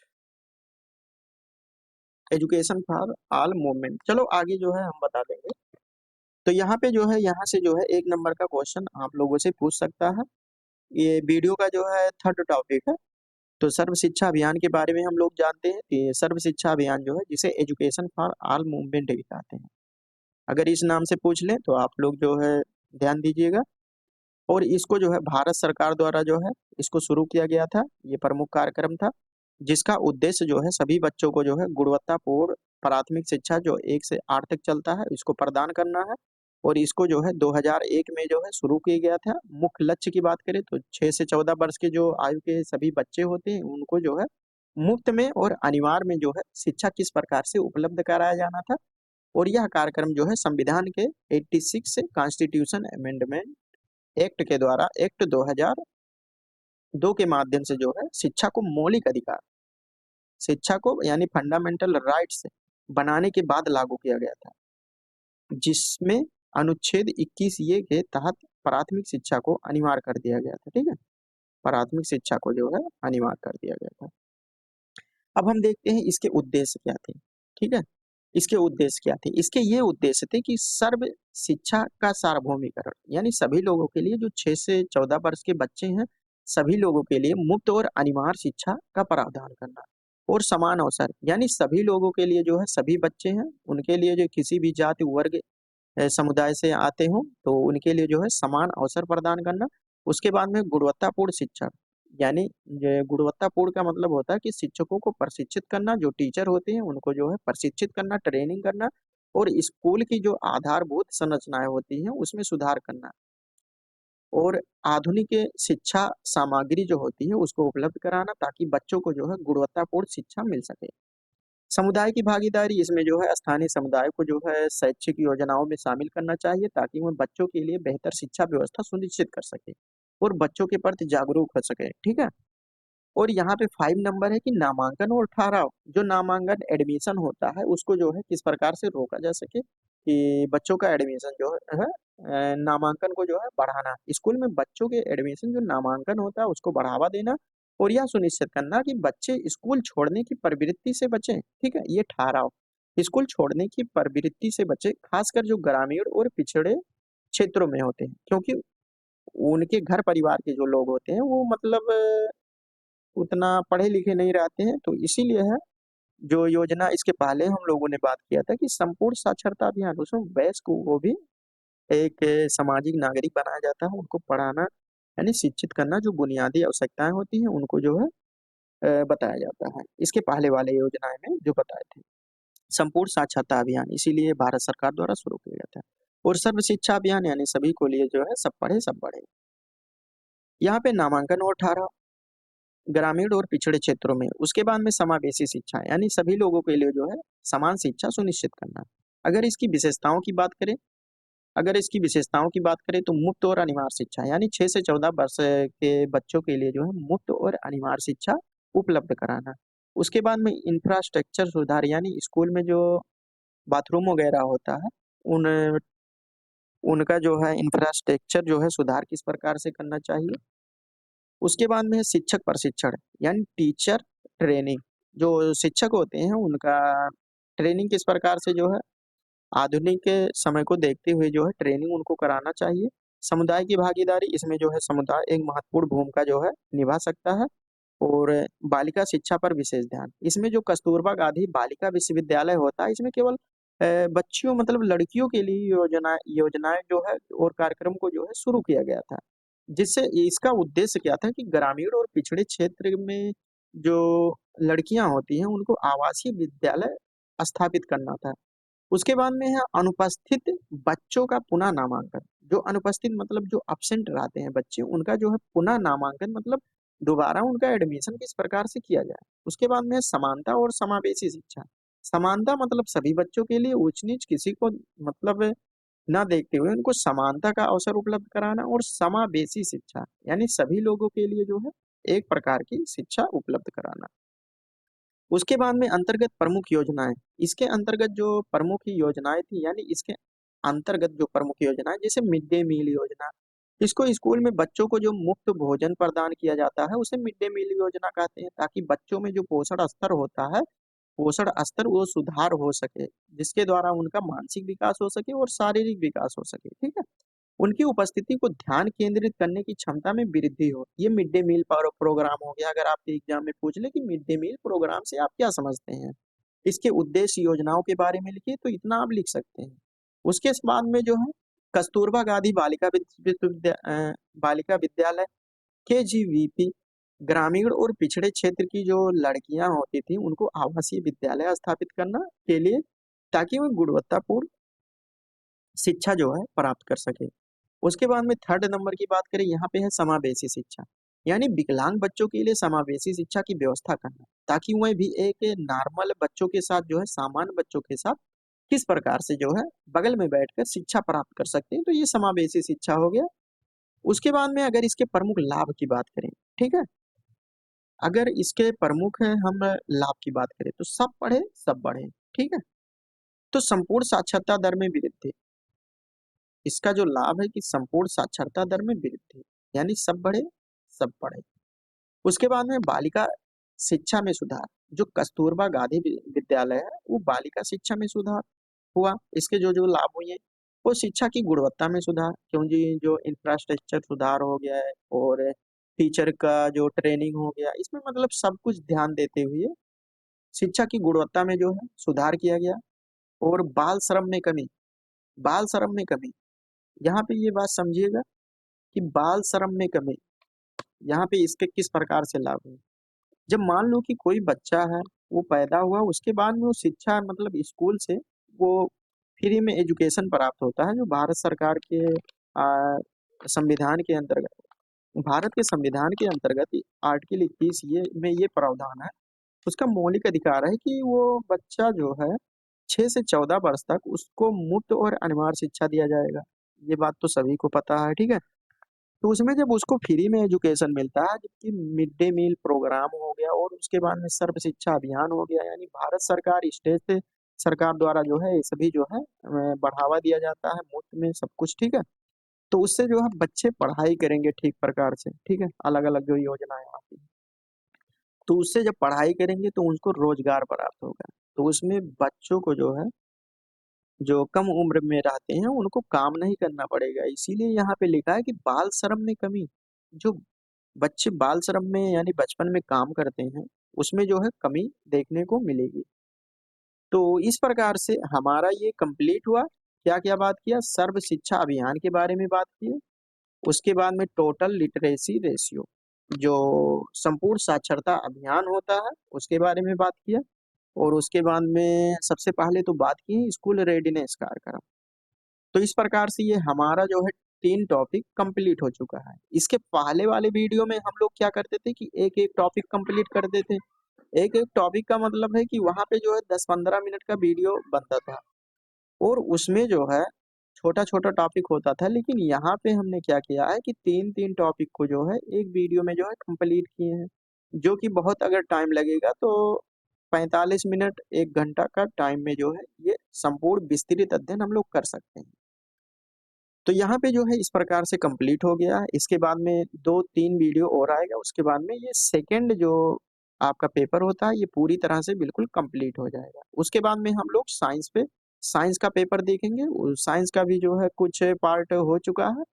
education for all movement. चलो आगे जो है हम बता देंगे। तो यहाँ पे जो है, यहाँ से जो है 1 नंबर का क्वेश्चन आप लोगों से पूछ सकता है। ये वीडियो का जो है थर्ड टॉपिक है। तो सर्व शिक्षा अभियान के बारे में हम लोग जानते हैं कि सर्व शिक्षा अभियान जो है जिसे एजुकेशन फॉर ऑल मूवमेंट भी कहते हैं। अगर इस नाम से पूछ लें तो आप लोग जो है ध्यान दीजिएगा। और इसको जो है भारत सरकार द्वारा जो है इसको शुरू किया गया था। ये प्रमुख कार्यक्रम था जिसका उद्देश्य जो है सभी बच्चों को जो है गुणवत्तापूर्ण प्राथमिक शिक्षा जो 1 से 8 तक चलता है इसको प्रदान करना है। और इसको जो है 2001 में जो है शुरू किया गया था। मुख्य लक्ष्य की बात करें तो 6 से 14 वर्ष के जो आयु के सभी बच्चे होते हैं उनको जो है मुफ्त में और अनिवार्य में जो है शिक्षा किस प्रकार से उपलब्ध कराया जाना था। और यह कार्यक्रम जो है संविधान के 86 से कॉन्स्टिट्यूशन अमेंडमेंट एक्ट के द्वारा एक्ट 2002 के माध्यम से जो है शिक्षा को मौलिक अधिकार, शिक्षा को यानी फंडामेंटल राइट्स बनाने के बाद लागू किया गया था, जिसमें अनुच्छेद 21 ये के तहत प्राथमिक शिक्षा को अनिवार्य कर दिया गया था। ठीक है, प्राथमिक शिक्षा को जो है अनिवार्य कर दिया गया था। अब हम देखते हैं इसके उद्देश्य क्या थे। ठीक है, इसके उद्देश्य क्या थे? इसके ये उद्देश्य थे कि सर्व शिक्षा का सार्वभौमिकरण, यानी सभी लोगों के लिए जो 6 से 14 वर्ष के बच्चे हैं सभी लोगों के लिए मुफ्त और अनिवार्य शिक्षा का प्रावधान करना। और समान अवसर, यानी सभी लोगों के लिए जो है सभी बच्चे हैं उनके लिए जो किसी भी जाति वर्ग समुदाय से आते हों तो उनके लिए जो है समान अवसर प्रदान करना। उसके बाद में गुणवत्तापूर्ण शिक्षा, यानी ये गुणवत्तापूर्ण का मतलब होता है कि शिक्षकों को प्रशिक्षित करना, जो टीचर होते हैं उनको जो है प्रशिक्षित करना, ट्रेनिंग करना। और स्कूल की जो आधारभूत संरचनाएं होती हैं उसमें सुधार करना। और आधुनिक शिक्षा सामग्री जो होती है उसको उपलब्ध कराना ताकि बच्चों को जो है गुणवत्तापूर्ण शिक्षा मिल सके। समुदाय की भागीदारी, इसमें जो है स्थानीय समुदाय को जो है शैक्षिक योजनाओं में शामिल करना चाहिए ताकि वह बच्चों के लिए बेहतर शिक्षा व्यवस्था सुनिश्चित कर सके और बच्चों के प्रति जागरूक हो सके। ठीक है, और यहाँ पे 5 नंबर है कि नामांकन और ठहराव, जो नामांकन एडमिशन होता है उसको जो है किस प्रकार से रोका जा सके कि बच्चों का एडमिशन जो है नामांकन को जो है बढ़ाना, स्कूल में बच्चों के एडमिशन जो नामांकन होता है उसको बढ़ावा देना। और यह सुनिश्चित करना कि बच्चे स्कूल छोड़ने की प्रवृत्ति से बचें। ठीक है, ये ठहराव, स्कूल छोड़ने की प्रवृत्ति से बचे, खासकर जो ग्रामीण और पिछड़े क्षेत्रों में होते हैं, क्योंकि उनके घर परिवार के जो लोग होते हैं वो मतलब उतना पढ़े लिखे नहीं रहते हैं। तो इसीलिए है जो योजना, इसके पहले हम लोगों ने बात किया था कि संपूर्ण साक्षरता अभियान, उसमें वयस्क को भी एक सामाजिक नागरिक बनाया जाता है, उनको पढ़ाना यानी शिक्षित करना, जो बुनियादी आवश्यकताएं होती हैं उनको जो है बताया जाता है। इसके पहले वाले योजनाएं में जो बताए थे संपूर्ण साक्षरता अभियान, इसीलिए भारत सरकार द्वारा शुरू किया गया था। और सर्व शिक्षा अभियान यानी सभी को लिए जो है सब पढ़े सब बढ़े। यहाँ पे नामांकन और 18 ग्रामीण और पिछड़े क्षेत्रों में, उसके बाद में समावेशी शिक्षा यानी सभी लोगों के लिए जो है समान शिक्षा सुनिश्चित करना। अगर इसकी विशेषताओं की बात करें, अगर इसकी विशेषताओं की बात करें तो मुफ्त और अनिवार्य शिक्षा, यानी 6 से 14 वर्ष के बच्चों के लिए जो है मुफ्त और अनिवार्य शिक्षा उपलब्ध कराना। उसके बाद में इंफ्रास्ट्रक्चर सुधार, यानी स्कूल में जो बाथरूम वगैरह होता है उन उनका जो है इंफ्रास्ट्रक्चर जो है सुधार किस प्रकार से करना चाहिए। उसके बाद में है शिक्षक प्रशिक्षण, यानी टीचर ट्रेनिंग, जो शिक्षक होते हैं उनका ट्रेनिंग किस प्रकार से जो है आधुनिक समय को देखते हुए जो है ट्रेनिंग उनको कराना चाहिए। समुदाय की भागीदारी, इसमें जो है समुदाय एक महत्वपूर्ण भूमिका जो है निभा सकता है। और बालिका शिक्षा पर विशेष ध्यान, इसमें जो कस्तूरबा गांधी बालिका विश्वविद्यालय होता है इसमें केवल बच्चियों मतलब लड़कियों के लिए योजनाएं जो है और कार्यक्रम को जो है शुरू किया गया था, जिससे इसका उद्देश्य क्या था कि ग्रामीण और पिछड़े क्षेत्र में जो लड़कियां होती हैं उनको आवासीय विद्यालय स्थापित करना था। उसके बाद में है अनुपस्थित बच्चों का पुनः नामांकन, जो अनुपस्थित मतलब जो अब्सेंट रहते हैं बच्चे उनका जो है पुनः नामांकन मतलब दोबारा उनका एडमिशन किस प्रकार से किया जाए। उसके बाद में है समानता और समावेशी शिक्षा, समानता मतलब सभी बच्चों के लिए, ऊंच नीच किसी को मतलब ना देखते हुए उनको समानता का अवसर उपलब्ध कराना और समावेशी शिक्षा यानी सभी लोगों के लिए जो है एक प्रकार की शिक्षा उपलब्ध कराना। उसके बाद में अंतर्गत प्रमुख योजनाएं, इसके अंतर्गत जो प्रमुख योजनाएं थी यानी इसके अंतर्गत जो प्रमुख योजनाएं जैसे मिड डे मील योजना, इसको स्कूल में बच्चों को जो मुफ्त भोजन प्रदान किया जाता है उसे मिड डे मील योजना कहते हैं, ताकि बच्चों में जो पोषण स्तर होता है, पोषण स्तर वो सुधार हो सके, जिसके द्वारा उनका मानसिक विकास हो सके और शारीरिक विकास हो सके। ठीक है, उनकी उपस्थिति को ध्यान केंद्रित करने की क्षमता में वृद्धि हो। ये मिड डे मील प्रोग्राम हो गया। अगर आपके एग्जाम में पूछ ले कि मिड डे मील प्रोग्राम से आप क्या समझते हैं, इसके उद्देश्य योजनाओं के बारे में लिखिए, तो इतना आप लिख सकते हैं। उसके बाद में जो है कस्तूरबा गांधी बालिका विद्यालय केजीवीपी, ग्रामीण और पिछड़े क्षेत्र की जो लड़कियां होती थी उनको आवासीय विद्यालय स्थापित करना के लिए, ताकि वो गुणवत्तापूर्ण शिक्षा जो है प्राप्त कर सके। उसके बाद में थर्ड नंबर की बात करें, यहाँ पे है समावेशी शिक्षा, यानी विकलांग बच्चों के लिए समावेशी शिक्षा की व्यवस्था करना, ताकि वह भी एक नॉर्मल बच्चों के साथ जो है सामान्य बच्चों के साथ किस प्रकार से जो है बगल में बैठकर शिक्षा प्राप्त कर सकते हैं, तो ये समावेशी शिक्षा हो गया। उसके बाद में अगर इसके प्रमुख लाभ की बात करें, ठीक है, अगर इसके प्रमुख हम लाभ की बात करें तो सब पढ़े सब बढ़े। ठीक है, तो संपूर्ण साक्षरता दर में वृद्धि, इसका जो लाभ है कि संपूर्ण साक्षरता दर में वृद्धि यानी सब बढ़े सब पढ़े। उसके बाद में बालिका शिक्षा में सुधार, जो कस्तूरबा गांधी विद्यालय है वो बालिका शिक्षा में सुधार हुआ। इसके जो जो लाभ हुए, वो शिक्षा की गुणवत्ता में सुधार, क्योंकि जो इंफ्रास्ट्रक्चर सुधार हो गया है और टीचर का जो ट्रेनिंग हो गया, इसमें मतलब सब कुछ ध्यान देते हुए शिक्षा की गुणवत्ता में जो है सुधार किया गया। और बाल श्रम में कमी, बाल श्रम में कमी, यहाँ पे ये बात समझिएगा कि बाल श्रम में कमी, यहाँ पे इसके किस प्रकार से लाभ है। जब मान लो कि कोई बच्चा है, वो पैदा हुआ, उसके बाद में वो शिक्षा मतलब स्कूल से वो फ्री में एजुकेशन प्राप्त होता है, जो भारत सरकार के संविधान के अंतर्गत, भारत के संविधान के अंतर्गत आर्टिकल 21 ये में ये प्रावधान है, उसका मौलिक अधिकार है कि वो बच्चा जो है 6 से 14 वर्ष तक उसको मुफ्त और अनिवार्य शिक्षा दिया जाएगा। ये बात तो सभी को पता है। ठीक है, तो उसमें जब उसको फ्री में एजुकेशन मिलता है, जबकि मिड डे मील प्रोग्राम हो गया और उसके बाद में सर्व शिक्षा अभियान हो गया, यानी भारत सरकार स्टेट से सरकार द्वारा जो है ये सभी जो है बढ़ावा दिया जाता है मुफ्त में सब कुछ। ठीक है, तो उससे जो है बच्चे पढ़ाई करेंगे ठीक प्रकार से। ठीक है, अलग अलग जो योजनाएं आती हैं, तो उससे जब पढ़ाई करेंगे तो उनको रोजगार प्राप्त होगा। तो उसमें बच्चों को जो है जो कम उम्र में रहते हैं उनको काम नहीं करना पड़ेगा। इसीलिए यहाँ पे लिखा है कि बाल श्रम में कमी, जो बच्चे बाल श्रम में यानी बचपन में काम करते हैं उसमें जो है कमी देखने को मिलेगी। तो इस प्रकार से हमारा ये कंप्लीट हुआ। क्या क्या बात किया, सर्व शिक्षा अभियान के बारे में बात की, उसके बाद में टोटल लिटरेसी रेशियो, जो संपूर्ण साक्षरता अभियान होता है उसके बारे में बात किया, और उसके बाद में सबसे पहले तो बात की स्कूल रेडीनेस कार्यक्रम। तो इस प्रकार से ये हमारा जो है 3 टॉपिक कंप्लीट हो चुका है। इसके पहले वाले वीडियो में हम लोग क्या करते थे कि एक एक टॉपिक कंप्लीट कर देते। एक एक टॉपिक का मतलब है कि वहां पे जो है 10-15 मिनट का वीडियो बनता था और उसमें जो है छोटा छोटा टॉपिक होता था, लेकिन यहाँ पे हमने क्या किया है कि 3-3 टॉपिक को जो है एक वीडियो में जो है कंप्लीट किए हैं, जो कि बहुत अगर टाइम लगेगा तो 45 मिनट 1 घंटा का टाइम में जो है ये संपूर्ण विस्तृत अध्ययन हम लोग कर सकते हैं। तो यहाँ पे जो है इस प्रकार से कंप्लीट हो गया है। इसके बाद में 2-3 वीडियो और आएगा, उसके बाद में ये सेकंड जो आपका पेपर होता है ये पूरी तरह से बिल्कुल कंप्लीट हो जाएगा। उसके बाद में हम लोग साइंस पे साइंस का पेपर देखेंगे। साइंस का भी जो है कुछ पार्ट हो चुका है।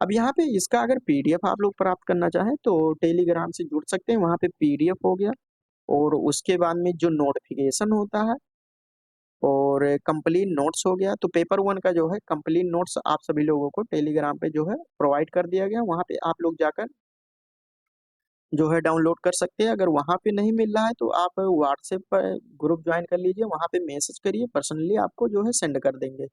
अब यहाँ पे इसका अगर पीडीएफ आप लोग प्राप्त करना चाहें तो टेलीग्राम से जुड़ सकते हैं, वहाँ पे पीडीएफ हो गया। और उसके बाद में जो नोटिफिकेशन होता है और कंप्लीट नोट्स हो गया, तो पेपर 1 का जो है कंप्लीट नोट्स आप सभी लोगों को टेलीग्राम पे जो है प्रोवाइड कर दिया गया। वहाँ पे आप लोग जाकर जो है डाउनलोड कर सकते हैं। अगर वहाँ पे नहीं मिल रहा है तो आप व्हाट्सएप पर ग्रुप ज्वाइन कर लीजिए, वहाँ पे मैसेज करिए, पर्सनली आपको जो है सेंड कर देंगे।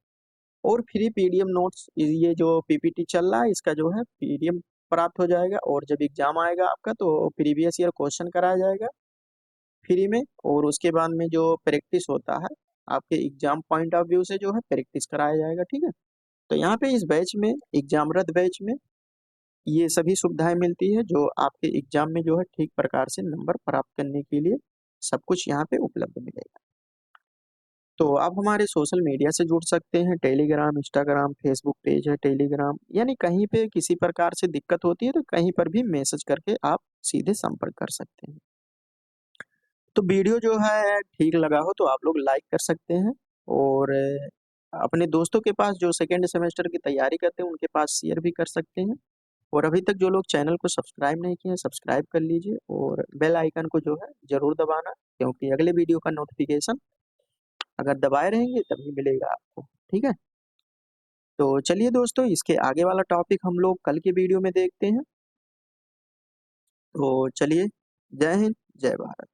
और फ्री पीडीएफ नोट्स, ये जो पीपीटी चल रहा है इसका जो है पीडीएफ प्राप्त हो जाएगा। और जब एग्जाम आएगा आपका तो प्रीवियस ईयर क्वेश्चन कराया जाएगा फ्री में। और उसके बाद में जो प्रैक्टिस होता है आपके एग्जाम पॉइंट ऑफ व्यू से जो है प्रैक्टिस कराया जाएगा। ठीक है, तो यहाँ पे इस बैच में, एग्जामरत बैच में, ये सभी सुविधाएं मिलती है जो आपके एग्जाम में जो है ठीक प्रकार से नंबर प्राप्त करने के लिए सब कुछ यहाँ पे उपलब्ध मिलेगा। तो आप हमारे सोशल मीडिया से जुड़ सकते हैं, टेलीग्राम, इंस्टाग्राम, फेसबुक पेज है, टेलीग्राम, यानी कहीं पे किसी प्रकार से दिक्कत होती है तो कहीं पर भी मैसेज करके आप सीधे संपर्क कर सकते हैं। तो वीडियो जो है ठीक लगा हो तो आप लोग लाइक कर सकते हैं, और अपने दोस्तों के पास जो सेकेंड सेमेस्टर की तैयारी करते हैं उनके पास शेयर भी कर सकते हैं। और अभी तक जो लोग चैनल को सब्सक्राइब नहीं किए हैं, सब्सक्राइब कर लीजिए और बेल आइकन को जो है जरूर दबाना, क्योंकि अगले वीडियो का नोटिफिकेशन अगर दबाए रहेंगे तभी मिलेगा आपको। ठीक है, तो चलिए दोस्तों, इसके आगे वाला टॉपिक हम लोग कल के वीडियो में देखते हैं। तो चलिए, जय हिंद, जय भारत।